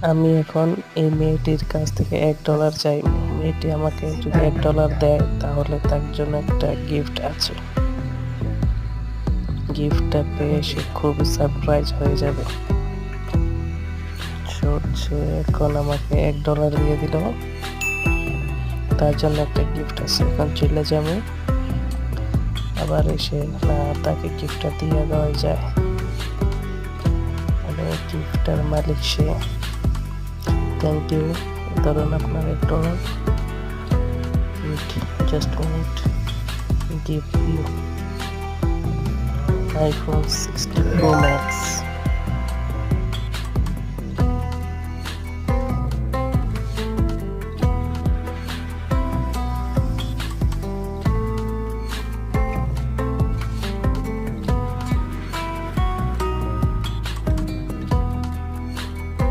আমি এখন এই মেয়েটির কাছ থেকে $1 চাই। মেয়েটি আমাকে যদি $1 দেয় তাহলে তার জন্য একটা গিফট আছে। গিফটটা পেয়ে সে খুবই সারপ্রাইজ হয়ে যাবে। সে এখন আমাকে $1 দিয়ে দিল, তার জন্য একটা গিফট আছে। এখন চলে যাবো, আবার এসে না তাকে গিফটটা দিয়ে দেওয়া যায়। মানে গিফটার মালিক সে। থ্যাংক ইউ, ধরুন আপনার $1। Just minute, give you iPhone 16 Pro Max।